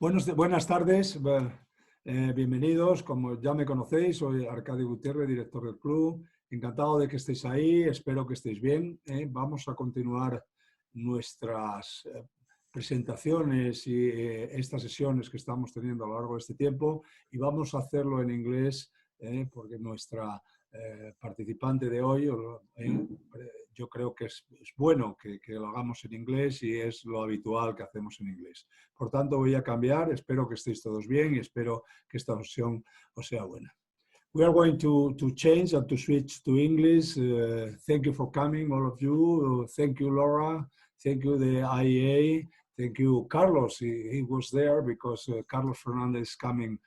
Buenas tardes, bienvenidos. Como ya me conocéis, soy Arcadio Gutiérrez, director del club. Encantado de que estéis ahí, espero que estéis bien. Vamos a continuar nuestras presentaciones y estas sesiones que estamos teniendo a lo largo de este tiempo, y vamos a hacerlo en inglés porque nuestra participante de hoy, yo creo que es bueno que lo hagamos en inglés y es lo habitual que hacemos en inglés. Por tanto, voy a cambiar, espero que estéis todos bien y espero que esta sesión os sea buena. We are going to change and to switch to English. Thank you for coming, all of you. Thank you, Laura. Thank you, the IEA. Thank you, Carlos. He was there because Carlos Fernández is coming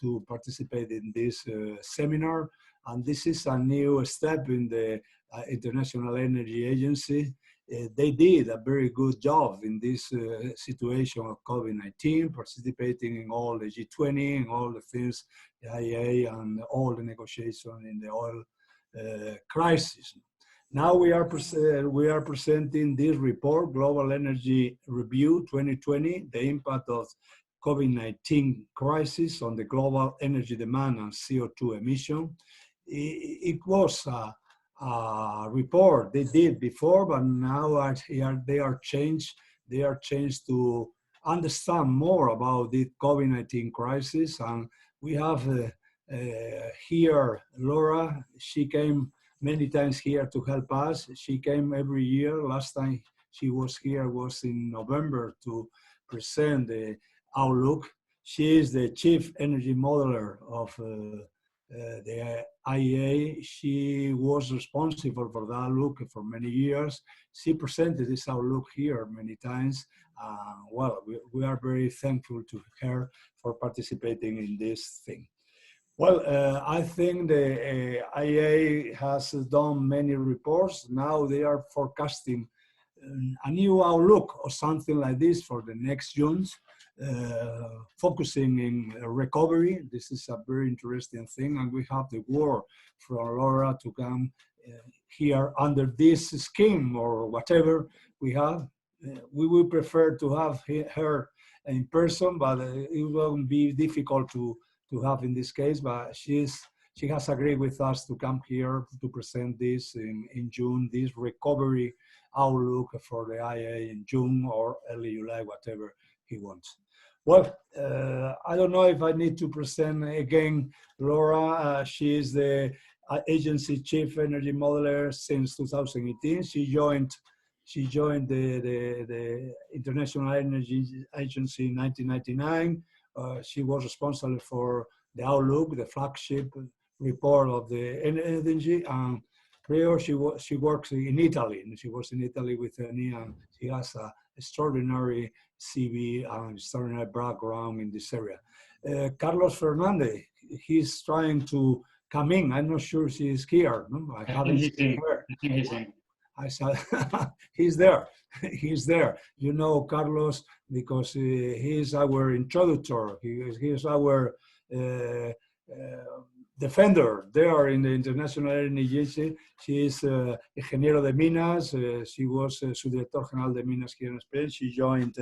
to participate in this seminar. And this is a new step in the International Energy Agency. They did a very good job in this situation of COVID-19, participating in all the G20 and all the things, the IEA and all the negotiation in the oil crisis. Now we are presenting this report, Global Energy Review 2020, the impact of COVID-19 crisis on the global energy demand and CO2 emission. It was a report they did before, but now they are changed. They are changed to understand more about the COVID-19 crisis. And we have here Laura. She came many times here to help us. She came every year. Last time she was here was in November to present the outlook. She is the chief energy modeler of the IEA. She was responsible for the outlook for many years. She presented this outlook here many times. Well, we are very thankful to her for participating in this thing. Well, I think the IEA has done many reports. Now they are forecasting a new outlook or something like this for the next June. Focusing in recovery. This is a very interesting thing, and we have the word from Laura to come here under this scheme or whatever we have. We would prefer to have her in person, but it won't be difficult to have in this case, but she has agreed with us to come here to present this in June, this recovery outlook for the IEA in June or early July, whatever he wants. Well, I don't know if I need to present again Laura. She is the agency chief energy modeler since 2018. She joined the International Energy Agency in 1999. She was responsible for the outlook, the flagship report of the energy. And prior, she works in Italy. And she was in Italy with Energia, and she has an extraordinary CV and extraordinary background in this area. Carlos Fernández, he's trying to come in. I'm not sure she is here. No? I haven't seen her. I saw he's there. He's there. You know Carlos because he's our introductor. He is our defender there in the International Energy Agency. She is ingeniero de minas. She was subdirector general de minas here in Spain. She joined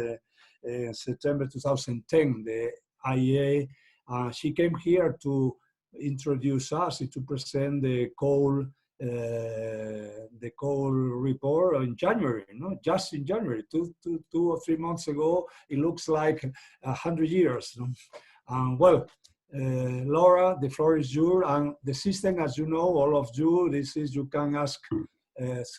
in September 2010 the IEA. She came here to introduce us, to present the coal report in January, no? Just in January, two or 3 months ago. It looks like 100 years. No? Well, Laura, the floor is yours. And the system, as you know, all of you, this is you can ask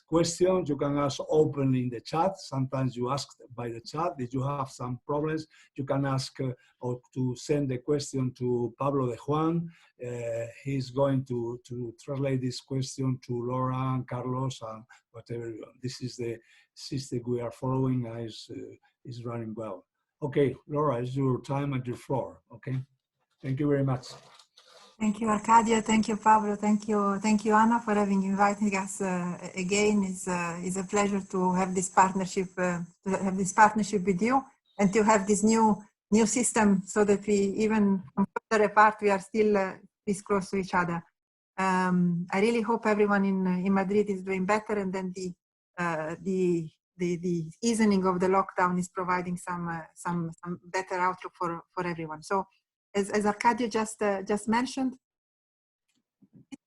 questions, you can ask openly in the chat. Sometimes you ask by the chat. If you have some problems, you can ask or to send the question to Pablo de Juan. He's going to translate this question to Laura and Carlos and whatever. This is the system we are following. Is running well. Okay, Laura, it's your time and your floor. Okay, thank you very much. Thank you, Arcadio. Thank you, Pablo. Thank you, Anna, for having invited us again. It's a pleasure to have this partnership, with you, and to have this new system, so that we, even further apart, we are still this close to each other. I really hope everyone in Madrid is doing better, and then the the easing of the lockdown is providing some better outlook for everyone. So as Arcadio just mentioned,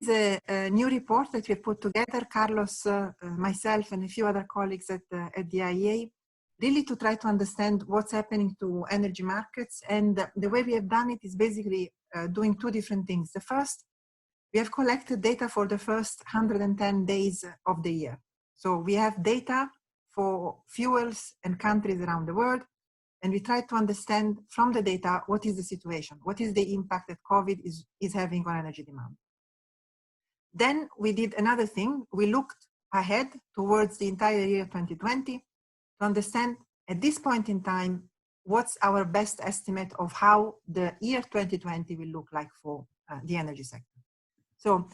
it's a new report that we put together, Carlos, myself, and a few other colleagues at the IEA, really to try to understand what's happening to energy markets. And the way we have done it is basically doing two different things. The first, we have collected data for the first 110 days of the year. So we have data for fuels and countries around the world, and we try to understand from the data what is the situation, what is the impact that COVID is having on energy demand. Then we did another thing. We looked ahead towards the entire year 2020 to understand at this point in time what's our best estimate of how the year 2020 will look like for the energy sector. So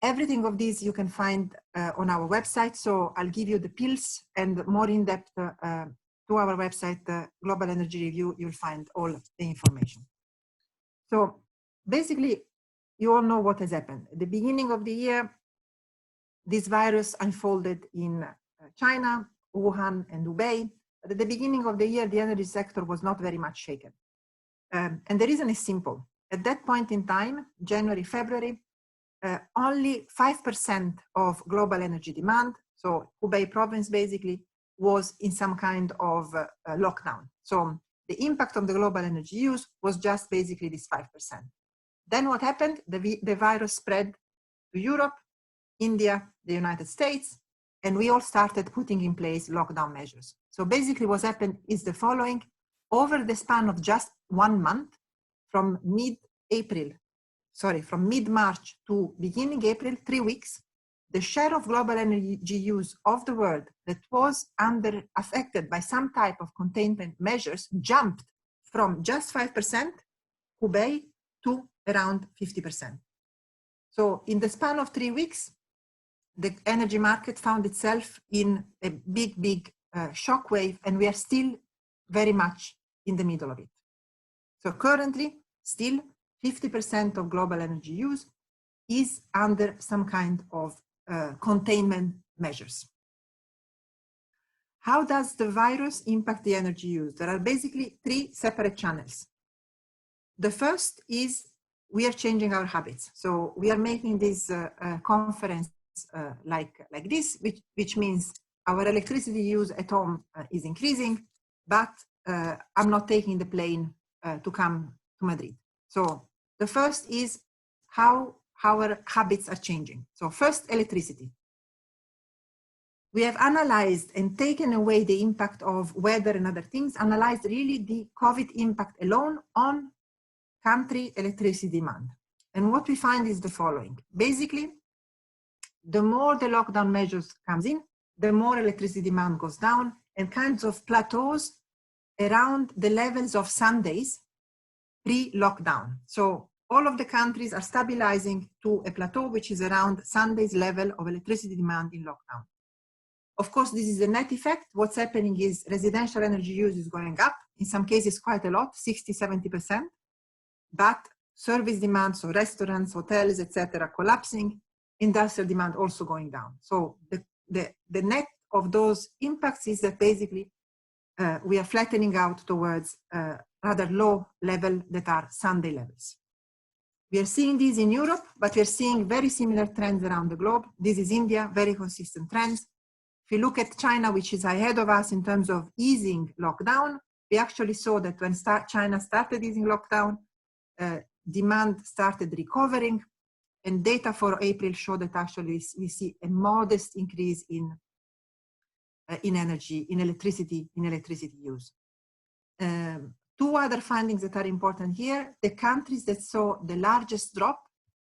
everything of these you can find on our website. So I'll give you the pills, and more in depth to our website, Global Energy Review, you'll find all of the information. So basically, you all know what has happened. At the beginning of the year, this virus unfolded in China, Wuhan, and Hubei. But at the beginning of the year, the energy sector was not very much shaken. And the reason is simple. At that point in time, January, February, only 5% of global energy demand, so Hubei province basically, was in some kind of lockdown. So the impact on the global energy use was just basically this 5%. Then what happened? The virus spread to Europe, India, the United States, and we all started putting in place lockdown measures. So basically what's happened is the following. Over the span of just 1 month, from mid-March to beginning April, 3 weeks, the share of global energy use of the world that was affected by some type of containment measures jumped from just 5%, Hubei, to around 50%. So in the span of 3 weeks, the energy market found itself in a big shockwave, and we are still very much in the middle of it. So currently, still 50% of global energy use is under some kind of containment measures. How does the virus impact the energy use? There are basically 3 separate channels. The first is we are changing our habits. So we are making this conference like this, which means our electricity use at home is increasing, but I'm not taking the plane to come to Madrid. So the first is how our habits are changing. So first, electricity. We have analyzed and taken away the impact of weather and other things, analyzed really the COVID impact alone on country electricity demand. And what we find is the following. Basically, the more the lockdown measures comes in, the more electricity demand goes down, and kinds of plateaus around the levels of Sundays pre-lockdown. So all of the countries are stabilizing to a plateau which is around Sunday's level of electricity demand in lockdown. Of course, this is a net effect. What's happening is residential energy use is going up, in some cases quite a lot, 60–70%, but service demand, so restaurants, hotels, etc., collapsing, industrial demand also going down. So the net of those impacts is that basically we are flattening out towards rather low level that are Sunday levels. We are seeing this in Europe, but we are seeing very similar trends around the globe. This is India, very consistent trends. If you look at China, which is ahead of us in terms of easing lockdown, we actually saw that when China started easing lockdown, demand started recovering, and data for April show that actually we see a modest increase in electricity use. 2 other findings that are important here. The countries that saw the largest drop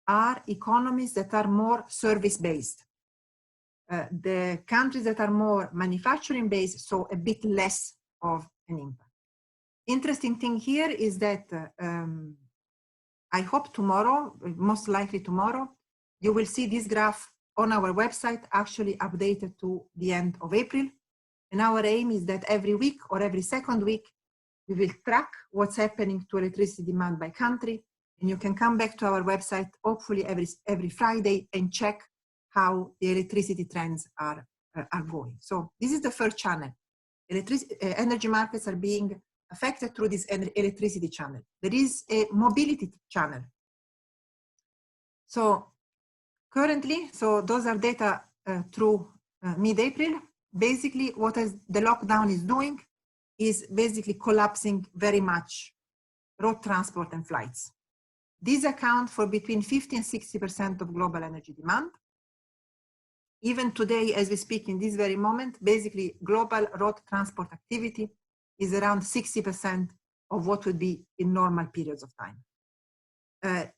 are economies that are more service-based. The countries that are more manufacturing-based saw a bit less of an impact. Interesting thing here is that I hope tomorrow, most likely tomorrow, you will see this graph on our website actually updated to the end of April. And our aim is that every week or every second week, we will track what's happening to electricity demand by country. And you can come back to our website, hopefully every Friday, and check how the electricity trends are are going. So this is the first channel. Energy markets are being affected through this electricity channel. There is a mobility channel. So currently, so those are data through mid-April. Basically, what the lockdown is doing is basically collapsing very much road transport and flights. These account for between 50 and 60% of global energy demand. Even today, as we speak in this very moment, basically global road transport activity is around 60% of what would be in normal periods of time.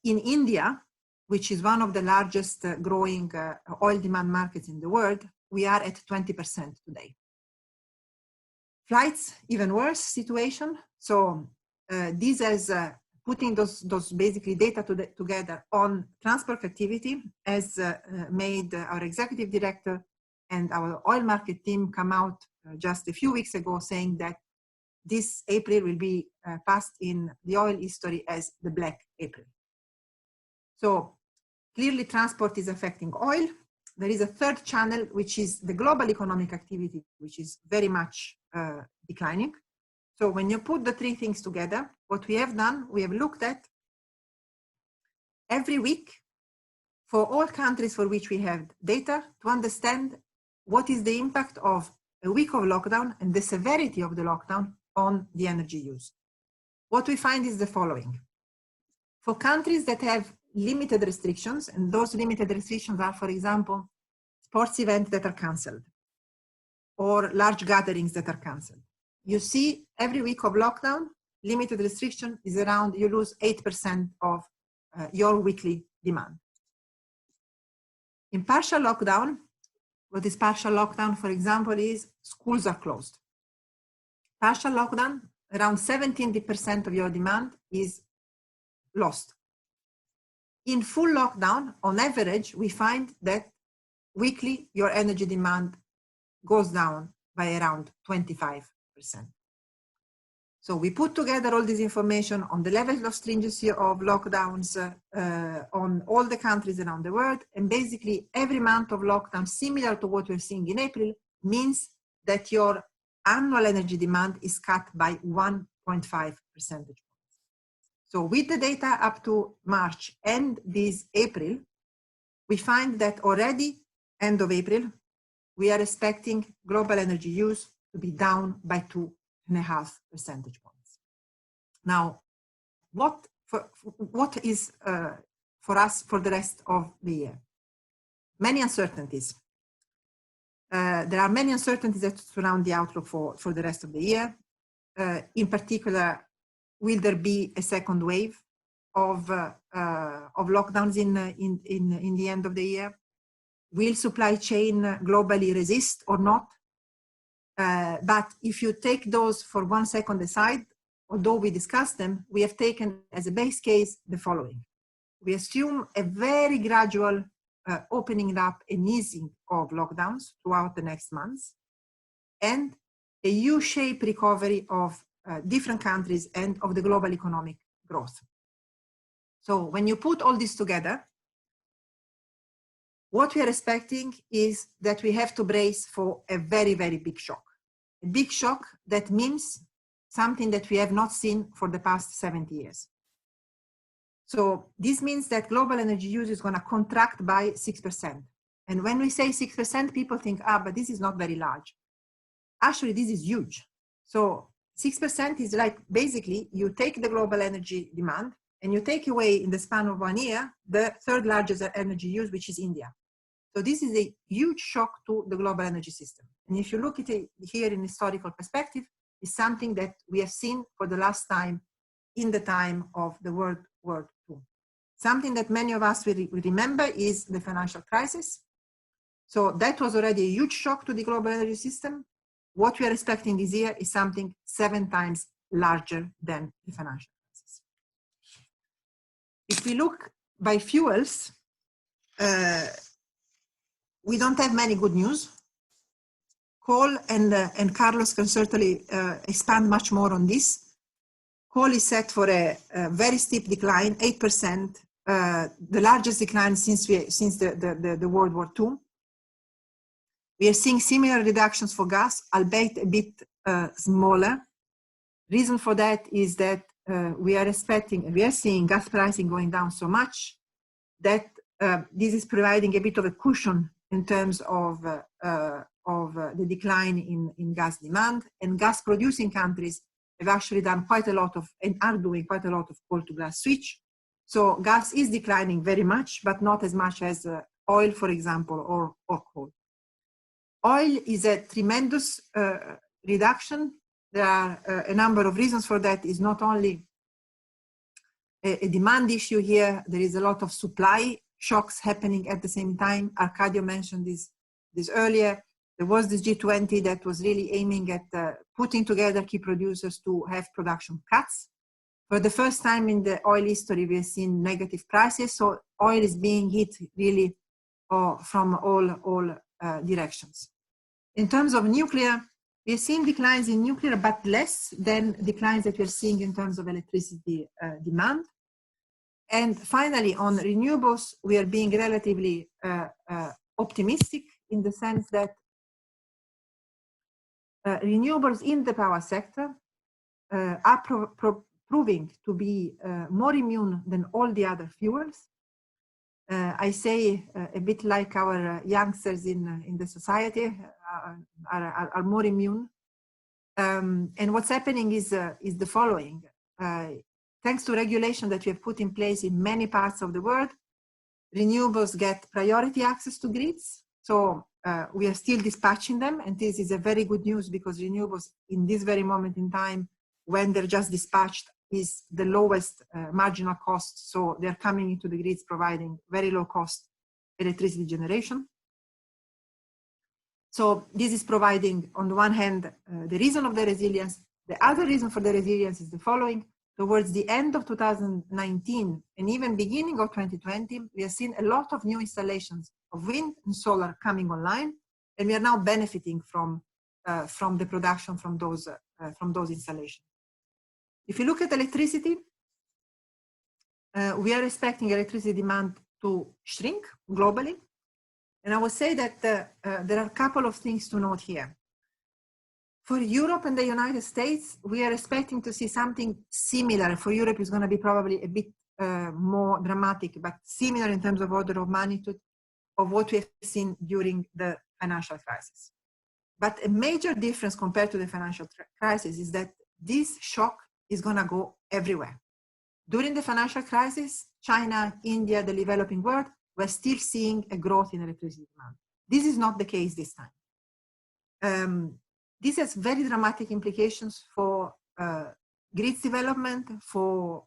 In India, which is one of the largest growing oil demand markets in the world, we are at 20% today. Flights, even worse situation. So this is putting those basically data together on transport activity has made our executive director and our oil market team come out just a few weeks ago saying that this April will be passed in the oil history as the Black April. So clearly transport is affecting oil. There is a third channel, which is the global economic activity, which is very much declining. So when you put the three things together, what we have done, we have looked at every week for all countries for which we have data to understand what is the impact of a week of lockdown and the severity of the lockdown on the energy use. What we find is the following. For countries that have limited restrictions, and those limited restrictions are, for example, sports events that are cancelled or large gatherings that are cancelled. You see every week of lockdown, limited restriction is around, you lose 8% of your weekly demand. In partial lockdown, what is partial lockdown, for example, is schools are closed. Partial lockdown, around 17% of your demand is lost. In full lockdown, on average, we find that weekly your energy demand goes down by around 25%. So we put together all this information on the level of stringency of lockdowns on all the countries around the world, and basically every month of lockdown, similar to what we're seeing in April, means that your annual energy demand is cut by 1.5 percentage points. So with the data up to March and this April, we find that already end of April, we are expecting global energy use to be down by 2.5 percentage points. Now, what is for us for the rest of the year? Many uncertainties. There are many uncertainties that surround the outlook for the rest of the year. In particular, will there be a second wave of lockdowns in the end of the year? Will supply chain globally resist or not? But if you take those for 1 second aside, although we discussed them, we have taken as a base case the following. We assume a very gradual opening up and easing of lockdowns throughout the next months, and a U-shaped recovery of different countries and of the global economic growth. So when you put all this together, what we are expecting is that we have to brace for a very, very big shock. A big shock that means something that we have not seen for the past 70 years. So this means that global energy use is going to contract by 6%. And when we say 6%, people think, but this is not very large. Actually, this is huge. So 6% is like basically you take the global energy demand and you take away in the span of 1 year the third largest energy use, which is India. So this is a huge shock to the global energy system. And if you look at it here in historical perspective, it's something that we have seen for the last time in the time of the World War II. Something that many of us will remember is the financial crisis. So that was already a huge shock to the global energy system. What we are expecting this year is something 7 times larger than the financial crisis. If we look by fuels, we don't have many good news. Coal, and Carlos can certainly expand much more on this. Coal is set for a very steep decline, 8%, the largest decline since the World War II. We are seeing similar reductions for gas, albeit a bit smaller. Reason for that is that we are seeing gas pricing going down so much that this is providing a bit of a cushion in terms of the decline in gas demand, and gas producing countries have actually done quite a lot of, and are doing quite a lot of coal to gas switch. So gas is declining very much, but not as much as oil, for example, or coal. Oil is a tremendous reduction. There are a number of reasons for that. It's not only a demand issue here, there is a lot of supply shocks happening at the same time. Arcadio mentioned this earlier. There was this G20 that was really aiming at putting together key producers to have production cuts. For the first time in the oil history, we have seen negative prices. So oil is being hit really from all directions. In terms of nuclear, we are seeing declines in nuclear, but less than declines that we are seeing in terms of electricity demand. And finally, on renewables, we are being relatively optimistic in the sense that renewables in the power sector are proving to be more immune than all the other fuels. I say a bit like our youngsters in the society are more immune. And what's happening is the following. Thanks to regulation that we have put in place in many parts of the world, renewables get priority access to grids. So we are still dispatching them, and this is a very good news because renewables in this very moment in time, when they're just dispatched, is the lowest marginal cost. So they're coming into the grids providing very low cost electricity generation. So this is providing, on the one hand, the reason of the resilience. The other reason for the resilience is the following. Towards the end of 2019 and even beginning of 2020, we have seen a lot of new installations of wind and solar coming online, and we are now benefiting from the production from those installations. If you look at electricity, we are expecting electricity demand to shrink globally. And I would say that there are a couple of things to note here. For Europe and the United States, we are expecting to see something similar. For Europe, it's going to be probably a bit more dramatic, but similar in terms of order of magnitude of what we have seen during the financial crisis. But a major difference compared to the financial crisis is that this shock is going to go everywhere. During the financial crisis, China, India, the developing world, we're still seeing a growth in electricity demand. This is not the case this time. This has very dramatic implications for grids development, for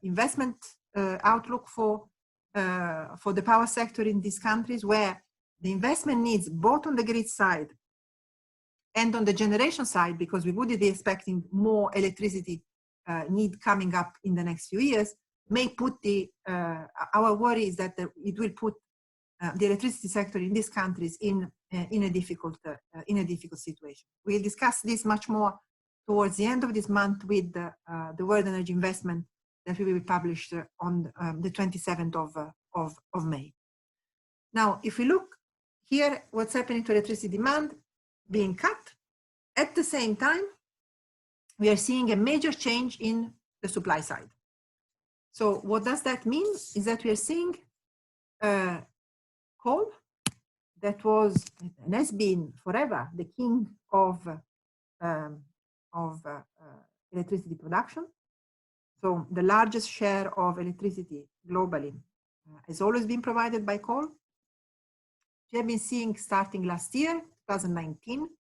investment outlook for the power sector in these countries, where the investment needs both on the grid side and on the generation side, because we would be expecting more electricity need coming up in the next few years, may put our worry is that it will put the electricity sector in these countries in a difficult situation. We'll discuss this much more towards the end of this month with the World Energy Investment that will be published on the 27th of May. Now, if we look here, what's happening to electricity demand being cut, at the same time, we are seeing a major change in the supply side. So what does that mean? Is that we are seeing coal, that was and has been forever the king of electricity production. So the largest share of electricity globally has always been provided by coal. We have been seeing starting last year, 2019,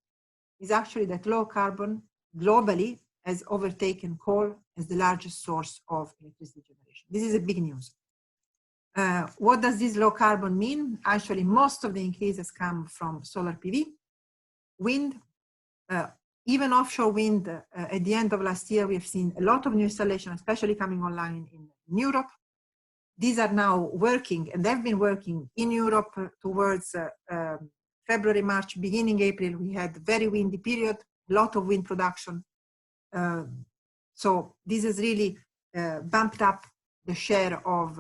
is actually that low carbon globally has overtaken coal as the largest source of electricity generation. This is a big news. What does this low carbon mean? Actually, most of the increase has come from solar PV, wind, even offshore wind. At the end of last year, we have seen a lot of new installations, especially coming online in Europe. These are now working, and they've been working in Europe towards February, March, beginning April. We had a very windy period, a lot of wind production. So this has really bumped up the share of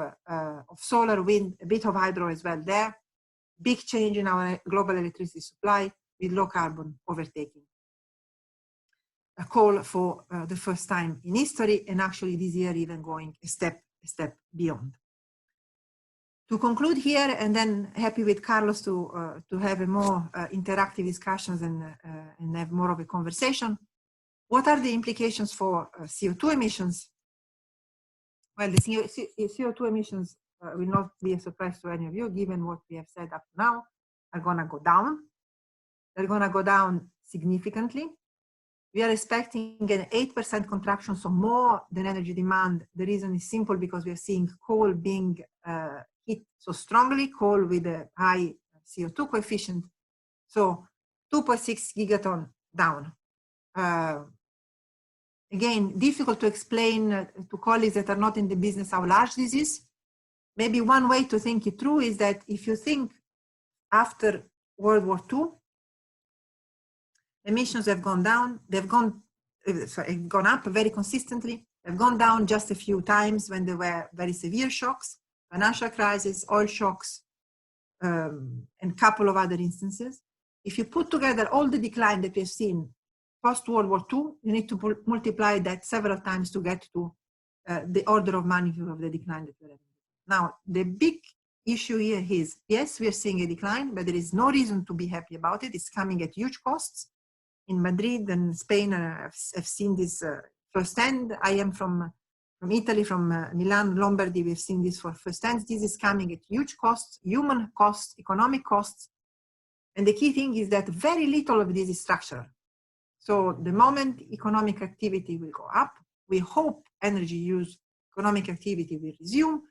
solar, wind, a bit of hydro as well there. big change in our global electricity supply with low carbon overtaking a coal for the first time in history, and actually this year even going a step beyond. To conclude here, and then happy with Carlos to have a more interactive discussions and have more of a conversation. What are the implications for CO2 emissions? Well, the CO2 emissions will not be a surprise to any of you, given what we have said up to now, are going to go down. They're going to go down significantly. We are expecting an 8% contraction, so more than energy demand. The reason is simple, because we are seeing coal being hit so strongly, coal with a high CO2 coefficient. So 2.6 gigaton down. Again, difficult to explain to colleagues that are not in the business how large this is. Maybe one way to think it through is that if you think after World War II, emissions have gone down, they've gone up very consistently, they've gone down just a few times when there were very severe shocks, financial crisis, oil shocks, and a couple of other instances. If you put together all the decline that we've seen post-World War II, you need to multiply that several times to get to the order of magnitude of the decline that we're having. Now, the big issue here is, yes, we are seeing a decline, but there is no reason to be happy about it. It's coming at huge costs. In Madrid and Spain, I've seen this firsthand. I am from Italy, from Milan, Lombardy. We've seen this for firsthand. This is coming at huge costs, human costs, economic costs. And the key thing is that very little of this is structural. So the moment economic activity will go up, we hope energy use, economic activity will resume.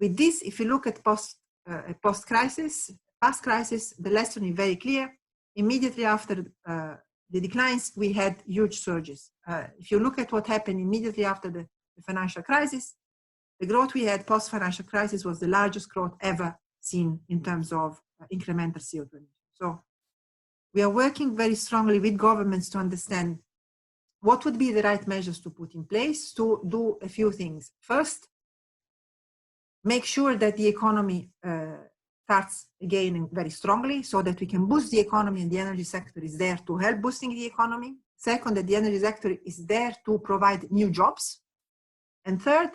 With this, if you look at past crisis, the lesson is very clear. Immediately after the declines, we had huge surges. If you look at what happened immediately after the financial crisis, the growth we had post-financial crisis was the largest growth ever seen in terms of incremental CO2 emissions. So we are working very strongly with governments to understand what would be the right measures to put in place to do a few things. First, make sure that the economy starts again very strongly, so that we can boost the economy, and the energy sector is there to help boosting the economy. Second, that the energy sector is there to provide new jobs. And third,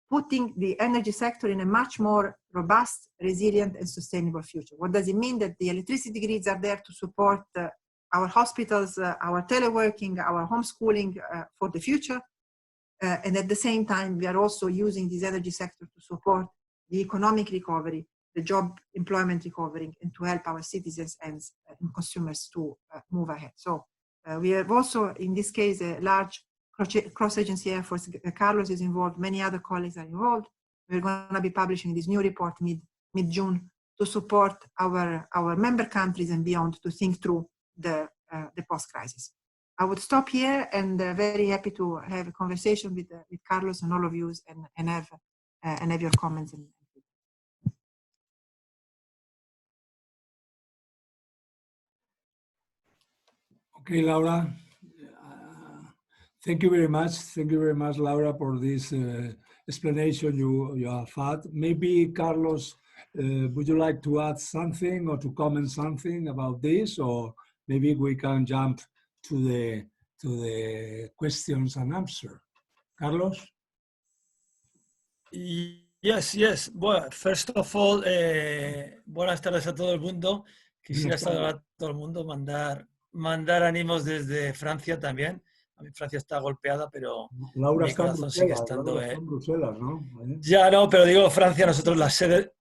putting the energy sector in a much more robust, resilient, and sustainable future. What does it mean? That the electricity grids are there to support our hospitals, our teleworking, our homeschooling for the future. And at the same time, we are also using this energy sector to support the economic recovery, the job employment recovery, and to help our citizens and consumers to move ahead. So we have also, in this case, a large cross-agency efforts. Carlos is involved, many other colleagues are involved. We're going to be publishing this new report mid-June to support our member countries and beyond to think through the post-crisis. I would stop here, and very happy to have a conversation with Carlos and all of you, and have your comments. Okay, Laura. Thank you very much. Thank you very much, Laura, for this explanation you have had. Maybe, Carlos, would you like to add something or to comment something about this, or maybe we can jump to the questions and answer. Carlos? Yes. Well, first of all, buenas tardes a todo el mundo. Quisiera saludar a todo el mundo, mandar ánimos desde Francia también. A mí Francia está golpeada, pero Laura mi corazón sigue estando... Laura está en Bruselas, ¿no? Ya no, pero digo Francia, nosotros la sede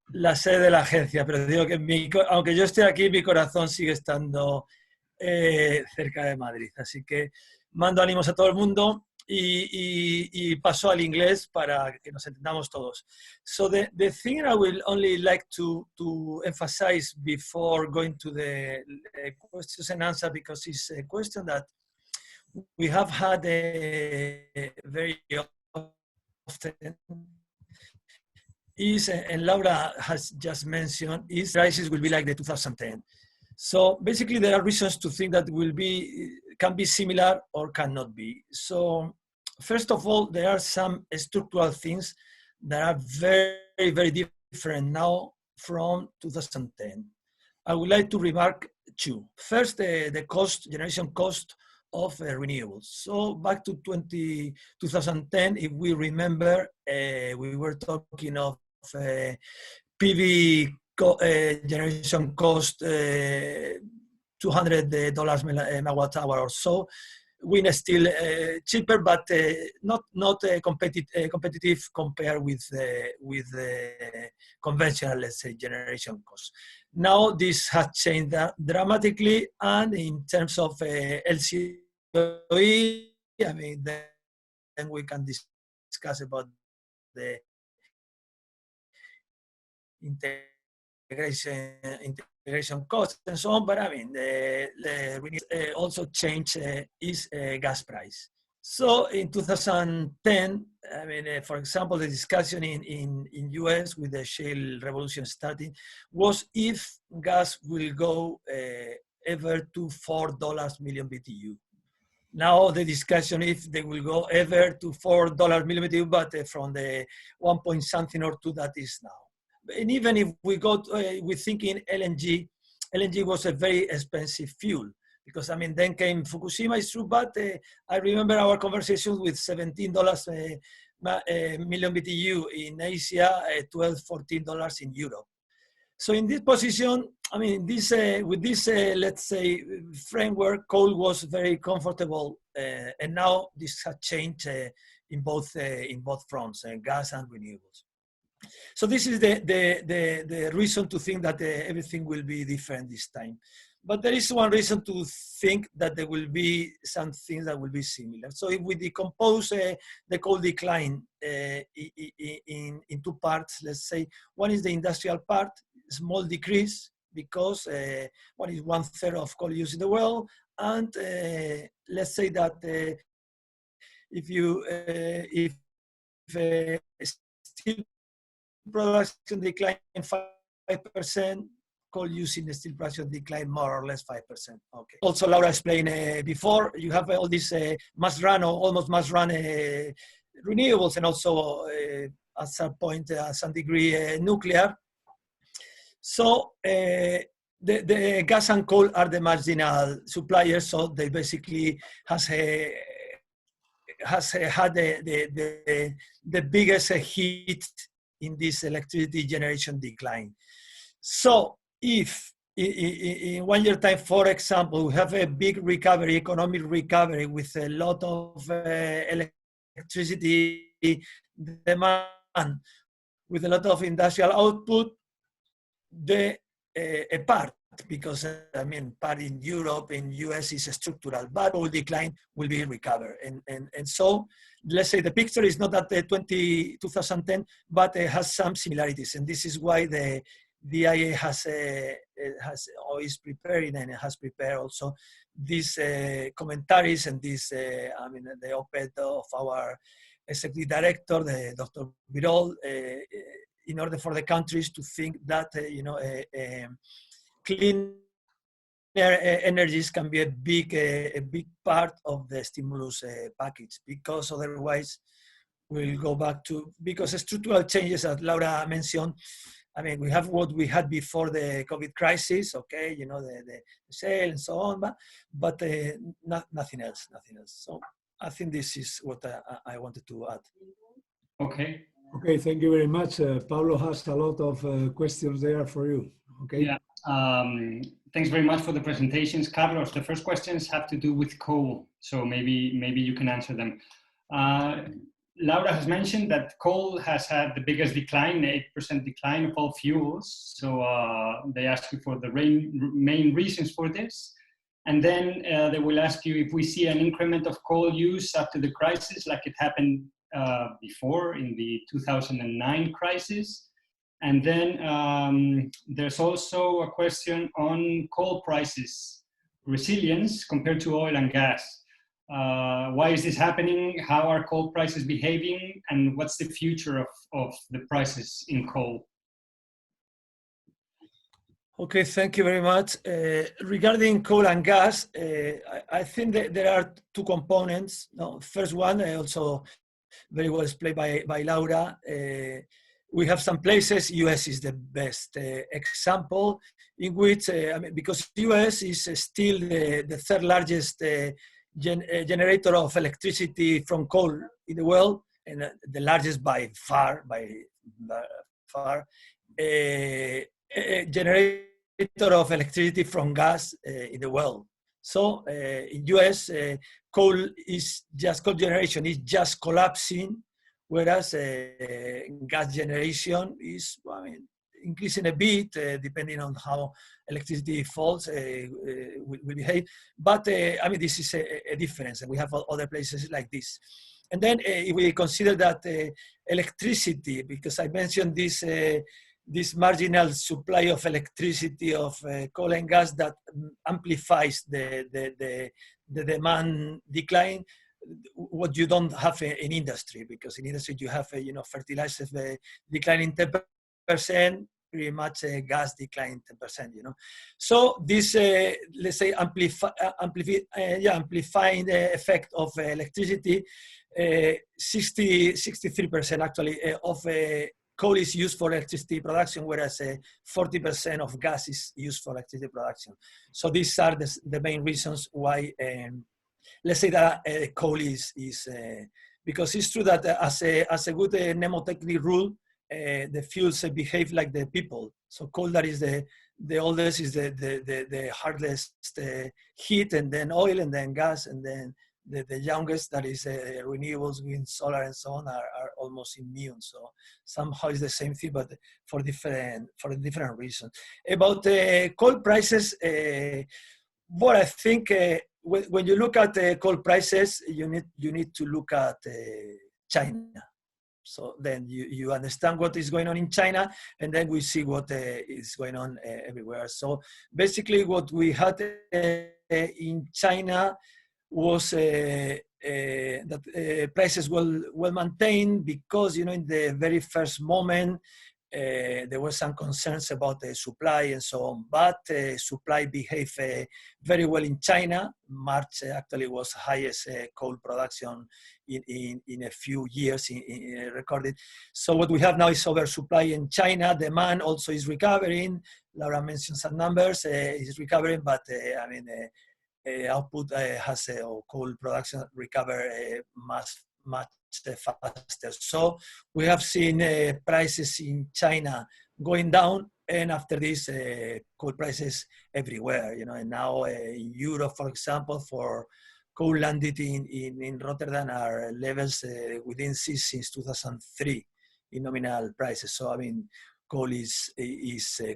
de la agencia, pero digo que aunque yo esté aquí, mi corazón sigue estando cerca de Madrid. Así que mando ánimos a todo el mundo y paso al inglés para que nos entendamos todos. So the thing I will only like to emphasize before going to the questions and answers, because it's a question that we have had very often, and Laura has just mentioned, is crisis will be like the 2010. So basically there are reasons to think that can be similar or cannot be. So first of all, there are some structural things that are very, very different now from 2010. I would like to remark two. First, the generation cost of renewables. So back to 2010, if we remember, we were talking of PV generation cost $200 megawatt hour or so. Wind is still cheaper, but not competitive compared with conventional, let's say, generation costs. Now this has changed dramatically, and in terms of LCOE, I mean, then we can discuss about the integration costs and so on, but I mean, the also change is gas price. So in 2010, I mean, for example, the discussion in US with the shale revolution starting was if gas will go ever to $4 million BTU. Now the discussion if they will go ever to $4 million BTU, but from the 1 point something or 2 that is now. And even if we go, we think in LNG was a very expensive fuel, because I mean, then came Fukushima, it's true, but I remember our conversations with $17 million BTU in Asia, $12, $14 in Europe. So in this position, I mean, this with this, let's say, framework, coal was very comfortable, and now this has changed in both fronts, gas and renewables. So this is the reason to think that everything will be different this time. But there is one reason to think that there will be some things that will be similar. So if we decompose the coal decline in 2 parts, let's say, one is the industrial part, small decrease, because one is 1/3 of coal use in the world, and let's say that if steel production decline 5%, coal use in the steel production decline more or less 5%. Okay. Also, Laura explained before, you have all these must-run or almost must-run renewables, and also at some point, some degree, nuclear. So the gas and coal are the marginal suppliers, so they basically has had the biggest hit in this electricity generation decline. So if in 1 year time, for example, we have a big recovery, economic recovery with a lot of electricity demand, with a lot of industrial output, a part, because I mean, part in Europe, in US is structural, but all decline will be recovered. And so let's say the picture is not at the 2010, but it has some similarities. And this is why the IA has always prepared, and it has prepared also these commentaries and this, I mean, the op-ed of our executive director, the Dr. Birol, in order for the countries to think that, you know, clean energies can be a big part of the stimulus package, because otherwise we'll go back to, because structural changes that Laura mentioned, I mean, we have what we had before the COVID crisis, okay, you know, the sale and so on, but nothing else. So I think this is what I wanted to add. Okay. Okay, thank you very much. Pablo has a lot of questions there for you. Okay. Yeah. Thanks very much for the presentations, Carlos. The first questions have to do with coal, so maybe you can answer them. Laura has mentioned that coal has had the biggest decline, 8% decline of all fuels. So they ask you for the main reasons for this. And then they will ask you if we see an increment of coal use after the crisis, like it happened before in the 2009 crisis. And then there's also a question on coal prices, resilience compared to oil and gas. Why is this happening? How are coal prices behaving? And what's the future of the prices in coal? Okay, thank you very much. Regarding coal and gas, I think that there are 2 components. No, first one, also very well explained by Laura. we have some places. US is the best example, in which, I mean, because US is still the third largest generator of electricity from coal in the world, and the largest by far, generator of electricity from gas in the world. So in US, coal generation is just collapsing, whereas gas generation is, well, I mean, increasing a bit, depending on how electricity falls, will behave. But I mean, this is a difference, and we have other places like this. And then if we consider that electricity, because I mentioned this, this marginal supply of electricity of coal and gas that amplifies the demand decline, what you don't have in industry, because in industry you have fertilizers declining 10%, pretty much gas declining 10%, So this, let's say, amplifying the effect of electricity, 63% actually of coal is used for electricity production, whereas 40% of gas is used for electricity production. So these are the main reasons why, let's say that coal is because it's true that as a good mnemotechnic rule, the fuels behave like the people. So coal, that is the oldest, is the hardest heat, and then oil, and then gas, and then the youngest, that is renewables, wind, solar, and so on, are almost immune. So somehow it's the same thing, but for different reasons. About coal prices, what I think when you look at coal prices, you need to look at China. So then you understand what is going on in China, and then we see what is going on everywhere. So basically what we had in China was that prices well maintained, because in the very first moment there were some concerns about the supply and so on, but supply behaved very well in China. March actually was highest coal production in a few years recorded. So what we have now is oversupply in China. Demand also is recovering. Laura mentioned some numbers, is recovering, but I mean, output has coal production recover much faster. So we have seen prices in China going down, and after this, coal prices everywhere. And now in Europe, for example, for coal landed in Rotterdam are levels within since 2003 in nominal prices. So I mean, coal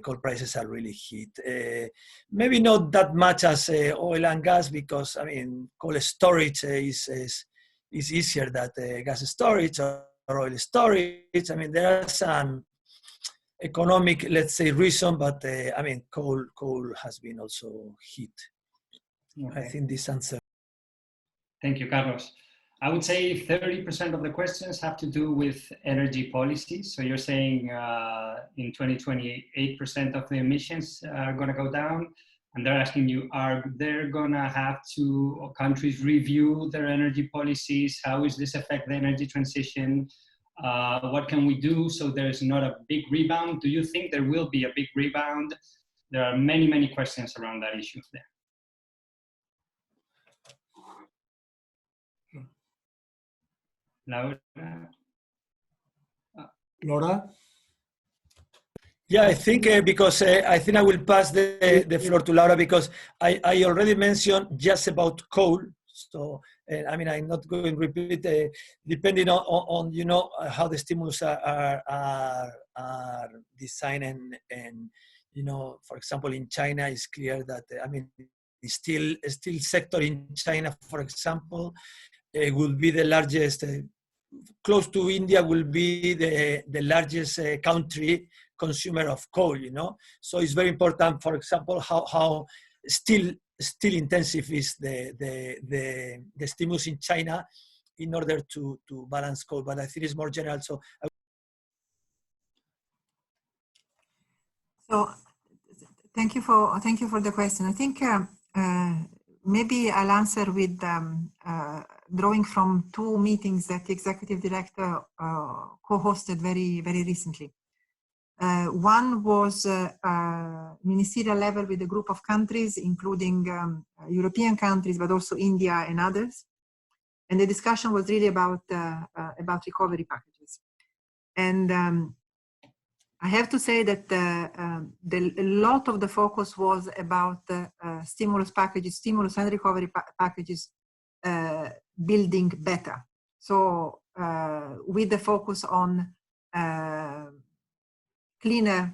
coal prices are really hit. Maybe not that much as oil and gas, because I mean, coal storage is easier than gas storage or oil storage. I mean, there are some economic, let's say, reason, but I mean, coal has been also hit. Okay. I think this answer. Thank you, Carlos. I would say 30% of the questions have to do with energy policy. So you're saying in 2020, 8% of the emissions are going to go down. And they're asking you, are they going to have to countries review their energy policies? How does this affect the energy transition? What can we do so there's not a big rebound? Do you think there will be a big rebound? There are many, many questions around that issue there. Laura? Yeah, I think because I think I will pass the floor to Laura, because I already mentioned just about coal. So I mean, I'm not going to repeat. Depending on how the stimulus are designed, and for example, in China, it's clear that I mean, the steel sector in China, for example, will be the largest. Close to India will be the largest country consumer of coal, So it's very important, for example, how steel intensive is the stimulus in China in order to balance coal. But I think it's more general. So thank you for the question. I think maybe I'll answer with drawing from two meetings that the executive director co-hosted very recently. One was ministerial level with a group of countries, including European countries, but also India and others. And the discussion was really about recovery packages. And I have to say that a lot of the focus was about stimulus packages, stimulus and recovery packages building better. So with the focus on cleaner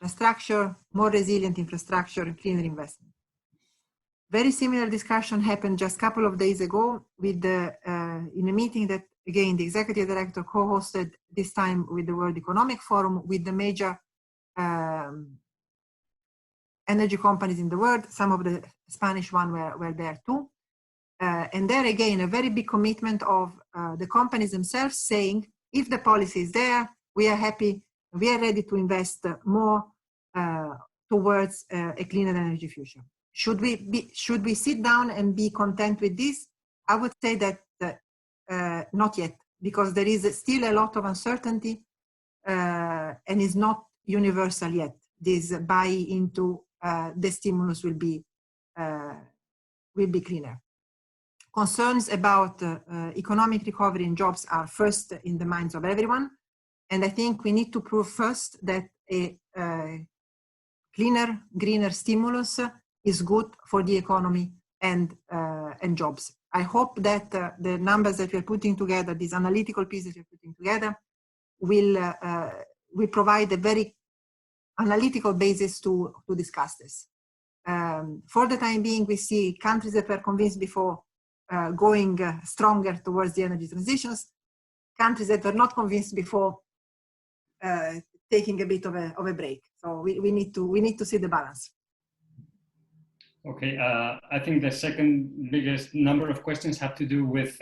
infrastructure, more resilient infrastructure, and cleaner investment. Very similar discussion happened just a couple of days ago with in a meeting that, again, the executive director co-hosted, this time with the World Economic Forum, with the major energy companies in the world. Some of the Spanish ones were there too. And there again, a very big commitment of the companies themselves saying, if the policy is there, we are happy, we are ready to invest more towards a cleaner energy future. Should we sit down and be content with this? I would say that not yet, because there is still a lot of uncertainty and is not universal yet. This buy into the stimulus will be cleaner. Concerns about economic recovery and jobs are first in the minds of everyone. And I think we need to prove first that a cleaner, greenner stimulus is good for the economy and jobs. I hope that the numbers that we're putting together, these analytical pieces we're putting together, will provide a very analytical basis to discuss this. For the time being, we see countries that were convinced before going stronger towards the energy transitions, countries that were not convinced before taking a bit of a break. So we need to see the balance. Okay, I think the second biggest number of questions have to do with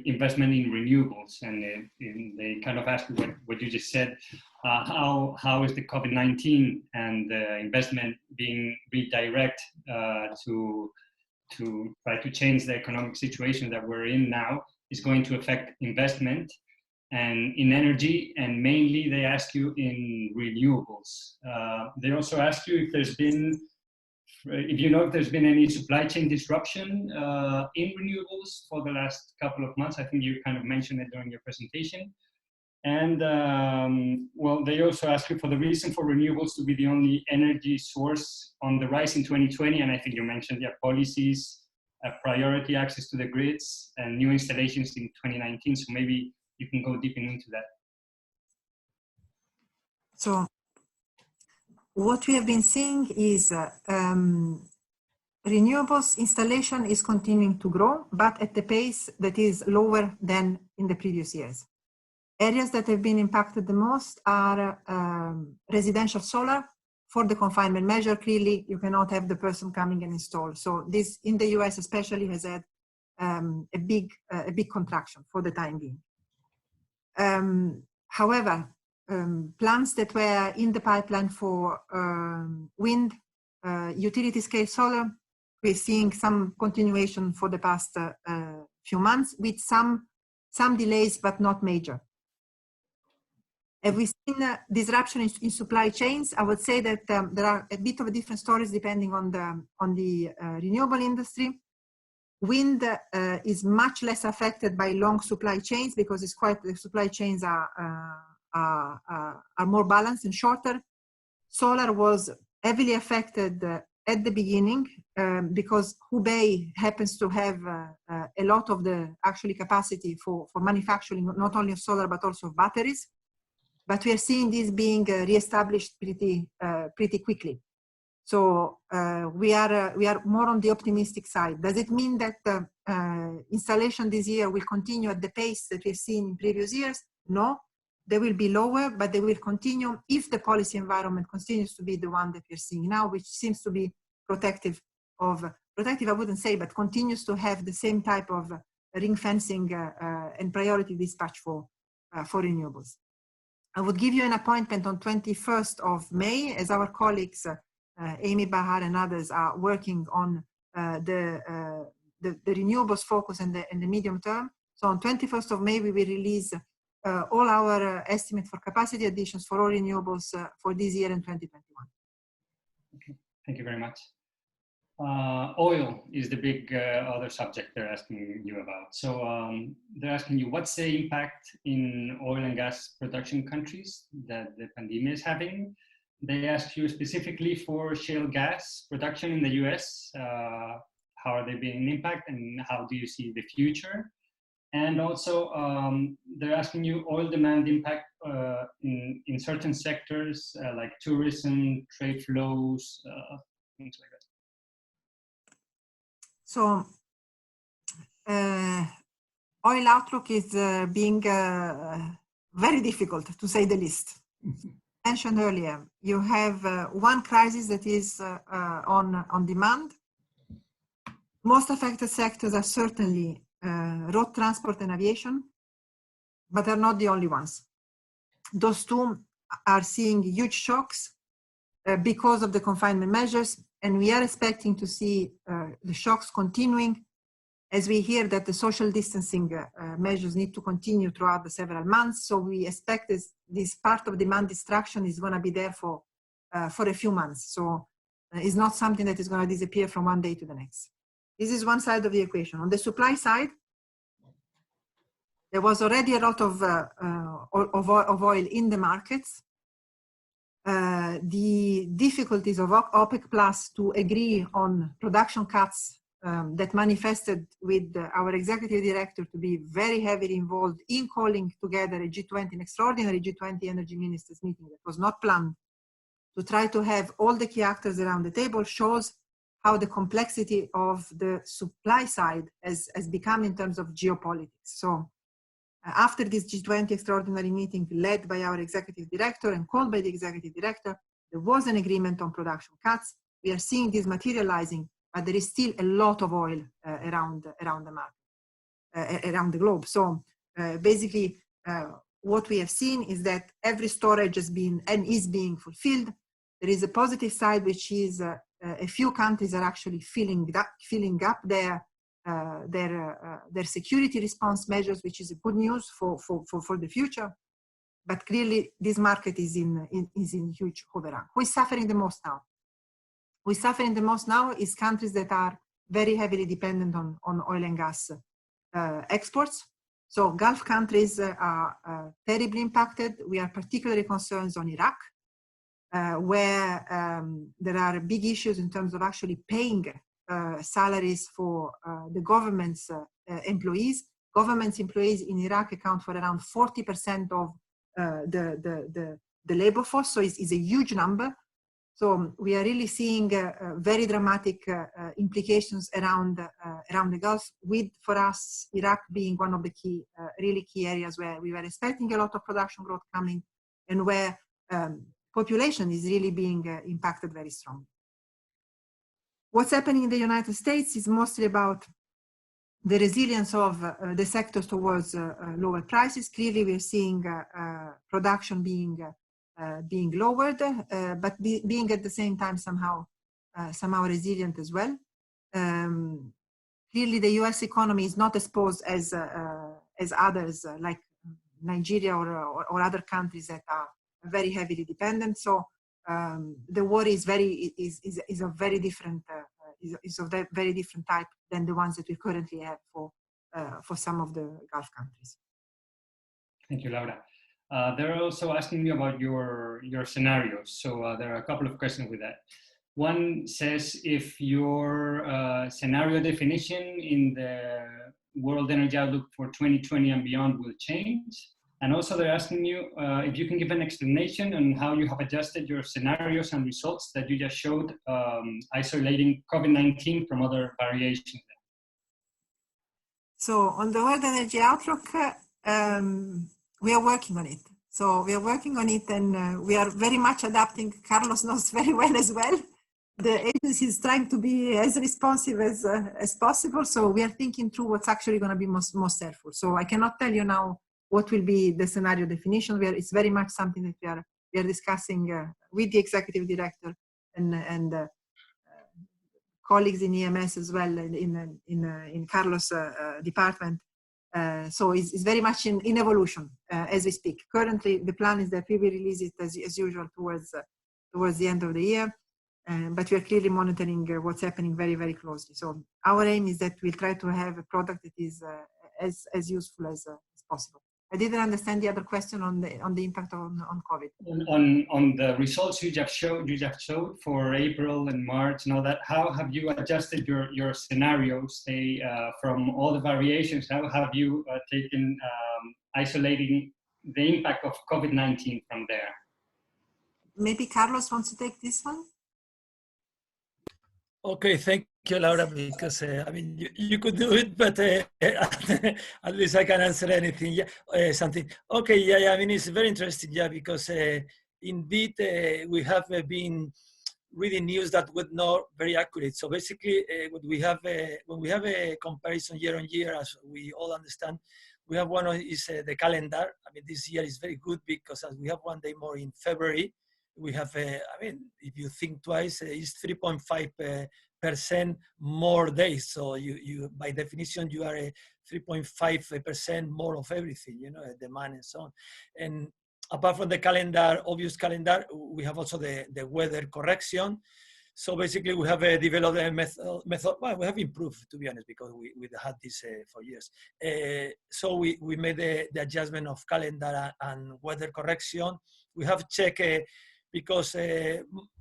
investment in renewables, and they kind of ask what you just said. How is the COVID-19 and the investment being redirected to try to change the economic situation that we're in now is going to affect investment and in energy, and mainly they ask you in renewables. They also ask you if there's been, if you know if there's been any supply chain disruption in renewables for the last couple of months. I think you kind of mentioned it during your presentation. And well, they also ask you for the reason for renewables to be the only energy source on the rise in 2020. And I think you mentioned, yeah, policies, priority access to the grids, and new installations in 2019. So maybe you can go deep into that. So what we have been seeing is renewables installation is continuing to grow, but at a pace that is lower than in the previous years. Areas that have been impacted the most are residential solar. For the confinement measure, clearly you cannot have the person coming and install. So this in the US especially has had a big contraction for the time being. However, plans that were in the pipeline for wind, utility scale solar, we're seeing some continuation for the past few months with some delays, but not major. Have we seen disruption in supply chains? I would say that there are a bit of different stories depending on the renewable industry. Wind is much less affected by long supply chains because the supply chains are more balanced and shorter. Solar was heavily affected at the beginning because Hubei happens to have a lot of the actually capacity for manufacturing not only of solar but also of batteries. But we are seeing this being reestablished pretty quickly. So we are more on the optimistic side. Does it mean that installation this year will continue at the pace that we've seen in previous years? No, they will be lower, but they will continue if the policy environment continues to be the one that we're seeing now, which seems to be protective, I wouldn't say, but continues to have the same type of ring fencing and priority dispatch for renewables. I would give you an appointment on 21st of May as our colleagues, Amy Bahar and others are working on the renewables focus and the medium term. So on 21st of May, we will release all our estimate for capacity additions for all renewables for this year in 2021. Okay, thank you very much. Oil is the big other subject they're asking you about. So they're asking you, what's the impact in oil and gas production countries that the pandemic is having? They ask you specifically for shale gas production in the US. How are they being impacted and how do you see the future? And also they're asking you oil demand impact in certain sectors like tourism, trade flows, things like that. So oil outlook is being very difficult, to say the least. Mentioned earlier, you have one crisis that is on demand. Most affected sectors are certainly road transport and aviation, but they're not the only ones. Those two are seeing huge shocks because of the confinement measures, and we are expecting to see the shocks continuing as we hear that the social distancing measures need to continue throughout the several months. So we expect this part of demand destruction is going to be there for a few months. So it's not something that is going to disappear from one day to the next. This is one side of the equation. On the supply side, there was already a lot of oil in the markets. The difficulties of OPEC Plus to agree on production cuts that manifested with our executive director to be very heavily involved in calling together a G20, an extraordinary G20 energy ministers meeting that was not planned, to try to have all the key actors around the table, shows how the complexity of the supply side has become in terms of geopolitics. So after this G20 extraordinary meeting led by our executive director and called by the executive director, there was an agreement on production cuts. We are seeing this materializing, but there is still a lot of oil around the market, around the globe. So basically, what we have seen is that every storage has been and is being fulfilled. There is a positive side, which is a few countries are actually filling up their security response measures, which is a good news for the future. But clearly, this market is in huge overrun. Who is suffering the most now? Who is suffering the most now is countries that are very heavily dependent on oil and gas exports. So Gulf countries are terribly impacted. We are particularly concerned on Iraq, where there are big issues in terms of actually paying salaries for the government's employees. Government's employees in Iraq account for around 40% of the labor force, so it's a huge number. So we are really seeing very dramatic implications around the Gulf, with, for us, Iraq being one of the really key areas where we were expecting a lot of production growth coming, and where population is really being impacted very strongly. What's happening in the United States is mostly about the resilience of the sectors towards lower prices. Clearly, we're seeing production being lowered, but being at the same time somehow resilient as well. Clearly, the U.S. economy is not exposed as others like Nigeria or other countries that are very heavily dependent. So the war is a very different type than the ones that we currently have for some of the Gulf countries. Thank you, Laura. They're also asking me about your scenarios. So there are a couple of questions with that. One says if your scenario definition in the World Energy Outlook for 2020 and beyond will change. And also they're asking you if you can give an explanation on how you have adjusted your scenarios and results that you just showed, isolating COVID-19 from other variations. So on the World Energy Outlook, we are working on it. So we are working on it, and we are very much adapting. Carlos knows very well as well. The agency is trying to be as responsive as possible. So we are thinking through what's actually going to be most helpful. So I cannot tell you now what will be the scenario definition. It's very much something that we are discussing with the executive director and colleagues in EMS as well in Carlos' department. So it's very much in evolution as we speak. Currently, the plan is that we will release it as usual towards the end of the year, but we are clearly monitoring what's happening very, very closely. So our aim is that we'll try to have a product that is as useful as possible. I didn't understand the other question on the impact on COVID. On the results you just showed for April and March and all that, how have you adjusted your scenarios, say, from all the variations? How have you taken isolating the impact of COVID-19 from there? Maybe Carlos wants to take this one? Okay, thank you, Laura, because I mean, you could do it, but at least I can answer anything. Yeah, something. Okay, yeah, I mean, it's very interesting, yeah, because indeed we have been reading news that were not very accurate. So basically, what we have when we have a comparison year on year, as we all understand, we have one is the calendar. I mean, this year is very good because as we have one day more in February. We have, I mean, if you think twice, it's 3.5% more days. So you, by definition, you are 3.5% more of everything, you know, demand and so on. And apart from the calendar, obvious calendar, we have also the weather correction. So basically, we have developed a method. Well, we have improved, to be honest, because we had this for years. So we made the adjustment of calendar and weather correction. We have checked. Because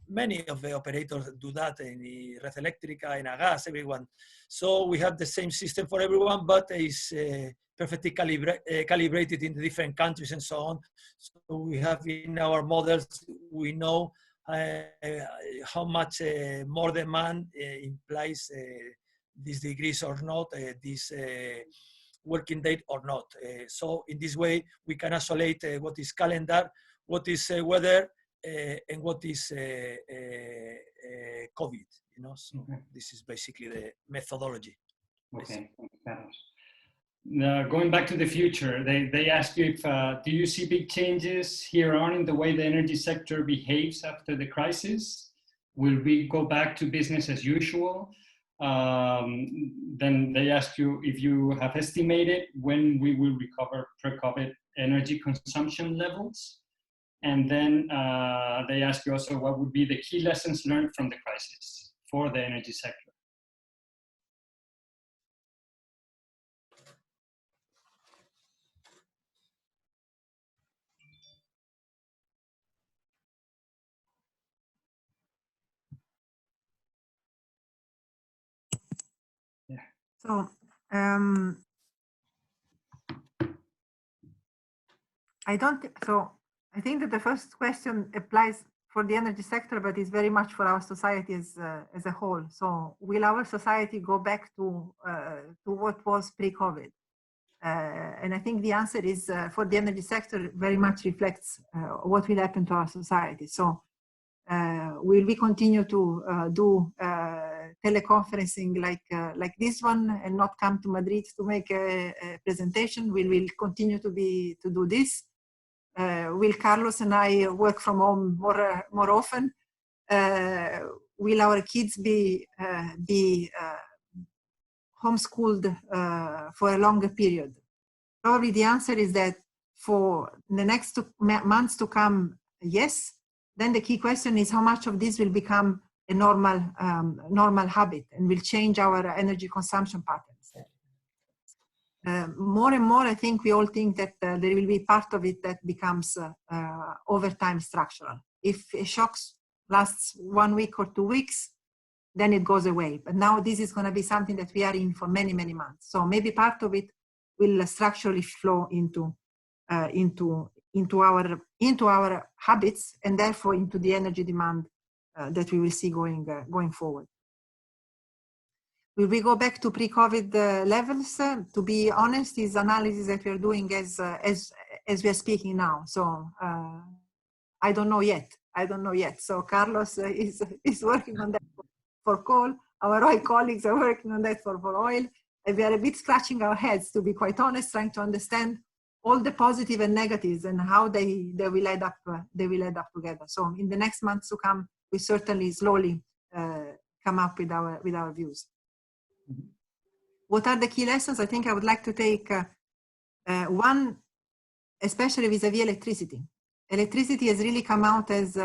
many of the operators do that in the Red Eléctrica, in Gas, everyone. So we have the same system for everyone, but it's perfectly calibrated in the different countries and so on. So we have in our models, we know how much more demand implies these degrees or not, this working date or not. So in this way, we can isolate what is calendar, what is weather, and what is COVID, you know, so this is basically the methodology. Okay, going back to the future, they ask you if, do you see big changes here on in the way the energy sector behaves after the crisis? Will we go back to business as usual? Then they ask you if you have estimated when we will recover pre-COVID energy consumption levels. And then they ask you also what would be the key lessons learned from the crisis for the energy sector. Yeah. So I think that the first question applies for the energy sector, but it's very much for our society as a whole. So will our society go back to what was pre-COVID? And I think the answer is for the energy sector very much reflects what will happen to our society. So will we continue to do teleconferencing like this one and not come to Madrid to make a presentation? Will we continue to do this? Will Carlos and I work from home more often? Will our kids be homeschooled for a longer period? Probably the answer is that for the next months to come, yes. Then the key question is how much of this will become a normal habit and will change our energy consumption patterns. More and more, I think we all think that there will be part of it that becomes over time structural. If a shock lasts 1 week or 2 weeks, then it goes away. But now this is going to be something that we are in for many, many months. So maybe part of it will structurally flow into our habits and therefore into the energy demand that we will see going forward. Will we go back to pre-COVID levels? To be honest, is analysis that we are doing as we are speaking now. So I don't know yet. So Carlos is working on that for coal. Our oil colleagues are working on that for oil. And we are a bit scratching our heads, to be quite honest, trying to understand all the positive and negatives and how they will add up together. So in the next months to come, we certainly slowly come up with our views. What are the key lessons? I think I would like to take one, especially vis-a-vis electricity. Electricity has really come out as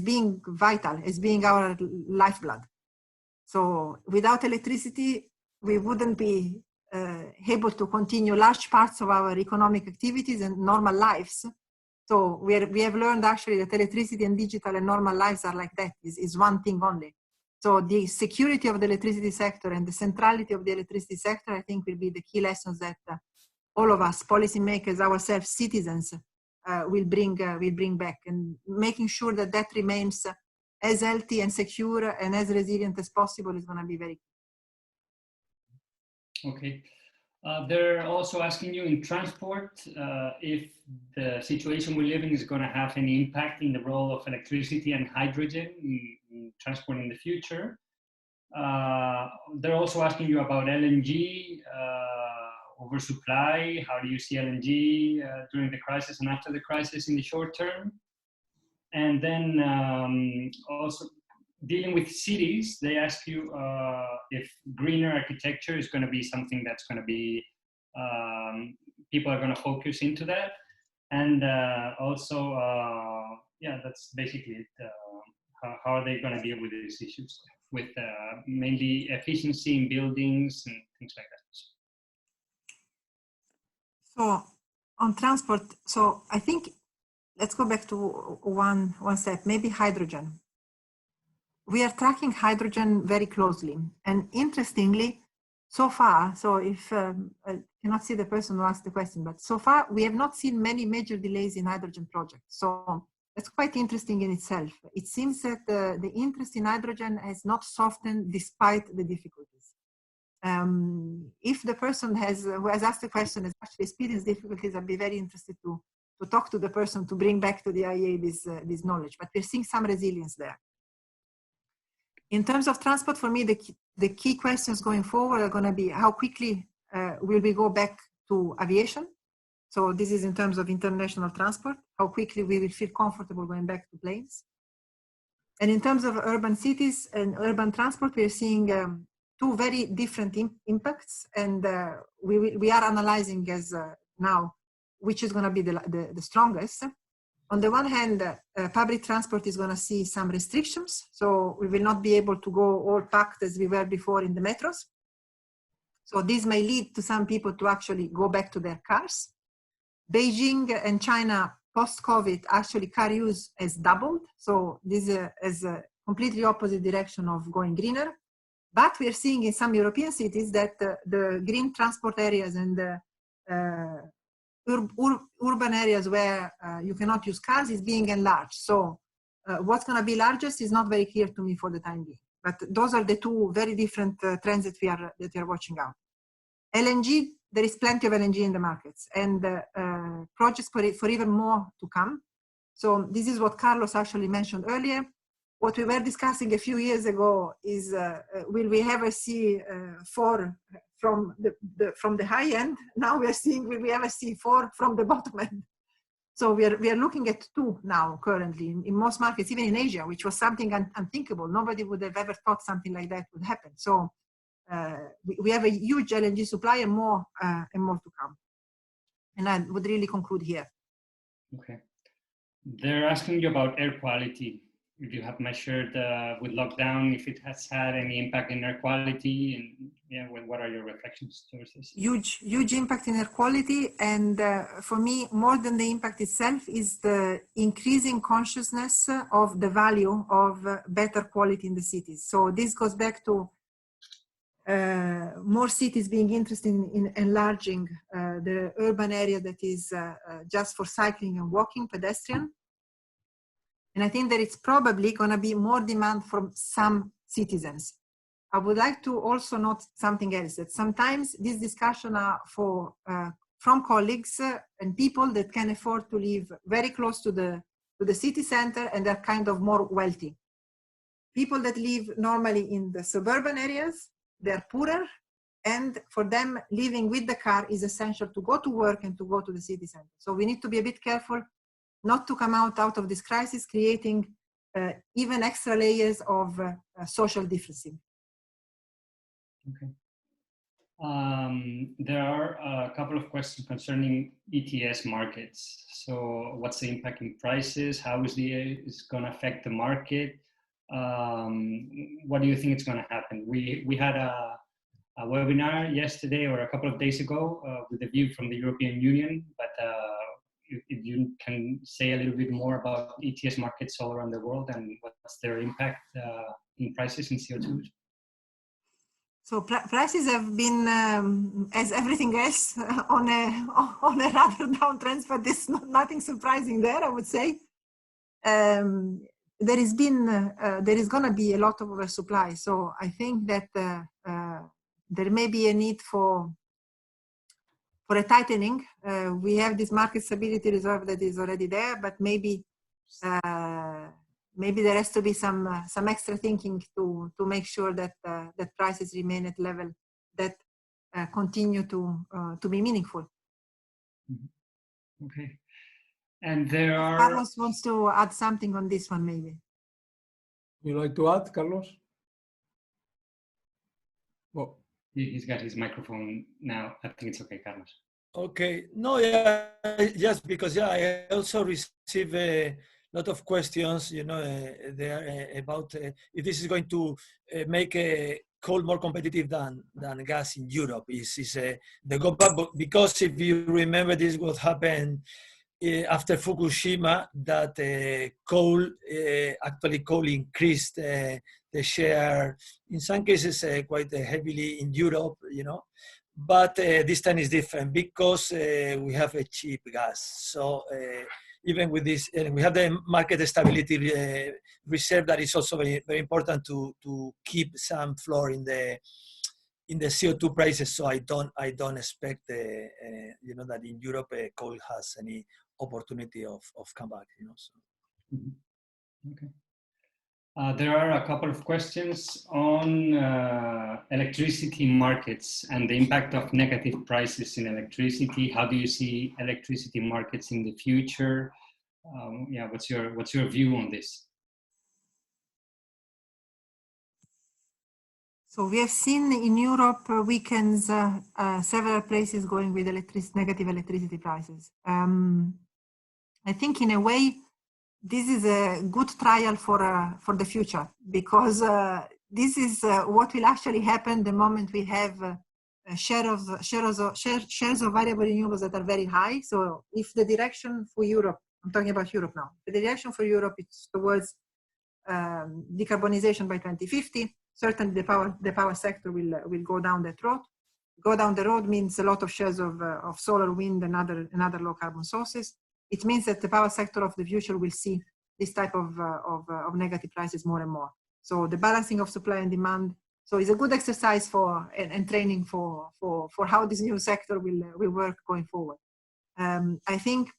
being vital, as being our lifeblood. So without electricity, we wouldn't be able to continue large parts of our economic activities and normal lives. So we have learned actually that electricity and digital and normal lives are like that, is one thing only. So the security of the electricity sector and the centrality of the electricity sector, I think, will be the key lessons that all of us, policymakers, ourselves, citizens, will bring back, and making sure that that remains as healthy and secure and as resilient as possible is going to be very key. Okay. They're also asking you in transport if the situation we live in is going to have any impact in the role of electricity and hydrogen in transport in the future. They're also asking you about LNG, oversupply. How do you see LNG during the crisis and after the crisis in the short term? And then also dealing with cities, they ask you if greener architecture is going to be something that's going to be, people are going to focus into that. And also, yeah, that's basically it. How are they going to deal with these issues with mainly efficiency in buildings and things like that? So on transport, so I think, let's go back to one step, maybe hydrogen. We are tracking hydrogen very closely. And interestingly, so far, so if I cannot see the person who asked the question, but so far we have not seen many major delays in hydrogen projects. So that's quite interesting in itself. It seems that the interest in hydrogen has not softened despite the difficulties. If the person who has asked the question has actually experienced difficulties, I'd be very interested to talk to the person to bring back to the IEA this knowledge. But we're seeing some resilience there. In terms of transport, for me, the key questions going forward are going to be how quickly will we go back to aviation? So this is in terms of international transport, how quickly we will feel comfortable going back to planes. And in terms of urban cities and urban transport, we are seeing two very different impacts. And we are analyzing as now which is going to be the strongest. On the one hand, public transport is going to see some restrictions. So we will not be able to go all packed as we were before in the metros. So this may lead to some people to actually go back to their cars. Beijing and China post-COVID, actually car use has doubled. So this is a completely opposite direction of going greener. But we are seeing in some European cities that the green transport areas and the urban areas where you cannot use cars is being enlarged. So what's going to be largest is not very clear to me for the time being. But those are the two very different trends that we are watching out. LNG, there is plenty of LNG in the markets, and projects for even more to come. So this is what Carlos actually mentioned earlier. What we were discussing a few years ago is, will we ever see 4 from the high end? Now we are seeing, will we ever see 4 from the bottom end? So we are looking at 2 now currently in most markets, even in Asia, which was something unthinkable. Nobody would have ever thought something like that would happen. So we have a huge LNG supply and more to come. And I would really conclude here. Okay. They're asking you about air quality. If you have measured with lockdown, if it has had any impact in air quality, and yeah, what are your reflections towards this? Huge impact in air quality, and for me, more than the impact itself, is the increasing consciousness of the value of better quality in the cities. So this goes back to more cities being interested in enlarging the urban area that is just for cycling and walking, pedestrian. And I think that it's probably going to be more demand from some citizens. I would like to also note something else, that sometimes these discussions are from colleagues and people that can afford to live very close to the city center, and they're kind of more wealthy. People that live normally in the suburban areas, they're poorer, and for them, living with the car is essential to go to work and to go to the city center. So we need to be a bit careful not to come out of this crisis creating even extra layers of social differencing. Okay. There are a couple of questions concerning ETS markets. So what's the impact in prices? How is it's going to affect the market? What do you think is going to happen? We had a webinar yesterday or a couple of days ago with a view from the European Union, but if you can say a little bit more about ETS markets all around the world and what's their impact in prices in CO2? So prices have been, as everything else, on a rather downtrend, but there's nothing surprising there, I would say. There is going to be a lot of oversupply. So I think that there may be a need for a tightening. We have this market stability reserve that is already there, but maybe there has to be some extra thinking to make sure that that prices remain at level that continue to be meaningful. Mm-hmm. Okay. And there are... Carlos wants to add something on this one, maybe. Would you like to add, Carlos? Well, he's got his microphone now. I think it's okay, Carlos. Okay. No, yeah, just because, yeah, I also receive a lot of questions, you know, there about if this is going to make coal more competitive than gas in Europe. Because if you remember, this is what happened after Fukushima, that coal increased the share, in some cases quite heavily in Europe, you know, but this time is different because we have a cheap gas. So even with this, we have the market stability reserve that is also very, very important to keep some floor in the CO2 prices. So I don't expect you know, that in Europe coal has any opportunity of comeback, you know. So. Mm-hmm. Okay. There are a couple of questions on electricity markets and the impact of negative prices in electricity. How do you see electricity markets in the future? Yeah, what's your view on this? So we have seen in Europe weekends several places going with negative electricity prices. I think in a way, this is a good trial for the future, because this is what will actually happen the moment we have shares of variable renewables that are very high. So if the direction for Europe, I'm talking about Europe now, the direction for Europe is towards decarbonization by 2050, certainly the power sector will go down that road. Go down the road means a lot of shares of solar, wind, and other low carbon sources. It means that the power sector of the future will see this type of negative prices more and more. So the balancing of supply and demand. So it's a good exercise and training for how this new sector will work going forward. I think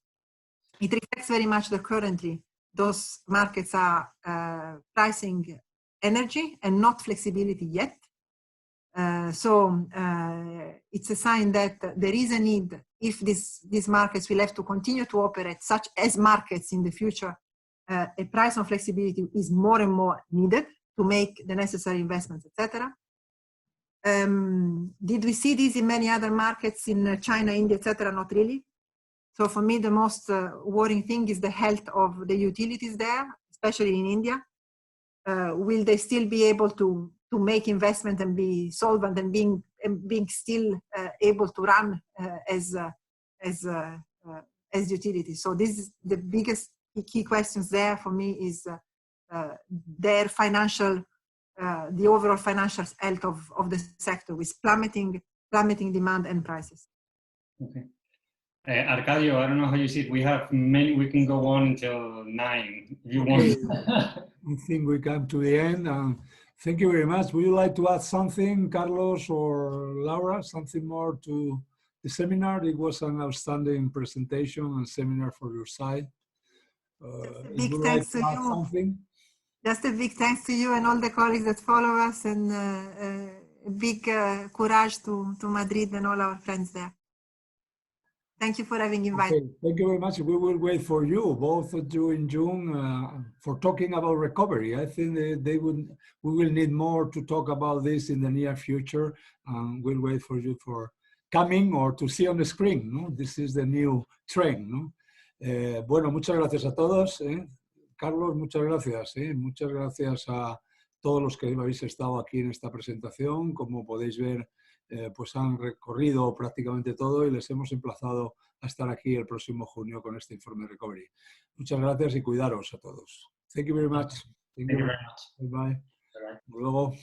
it reflects very much that currently those markets are pricing energy and not flexibility yet. So it's a sign that there is a need, if these markets will have to continue to operate such as markets in the future, a price on flexibility is more and more needed to make the necessary investments, etc. Did we see this in many other markets in China, India, etc.? Not really. So for me, the most worrying thing is the health of the utilities there, especially in India. Will they still be able to make investment and be solvent and being still able to run as utilities? So this is the biggest key questions there for me, is their financial, the overall financial health of the sector, with plummeting demand and prices. Okay. Arcadio, I don't know how you see it. We have many, we can go on until 9 if you want. I think we come to the end. Thank you very much. Would you like to add something, Carlos or Laura, something more to the seminar? It was an outstanding presentation and seminar for your side. Big thanks to you. Something? Just a big thanks to you and all the colleagues that follow us, and a big courage to Madrid and all our friends there. Thank you for having invited. Okay, thank you very much. We will wait for you, both of you in June, for talking about recovery. I think we will need more to talk about this in the near future. We'll wait for you for coming or to see on the screen. ¿No? This is the new trend. ¿No? Bueno, muchas gracias a todos. Carlos, muchas gracias. Muchas gracias a todos los que habéis estado aquí en esta presentación. Como podéis ver, pues han recorrido prácticamente todo y les hemos emplazado a estar aquí el próximo junio con este informe Recovery. Muchas gracias y cuidaros a todos. Thank you very much. Thank you very much. Bye bye. Bye-bye. Hasta luego.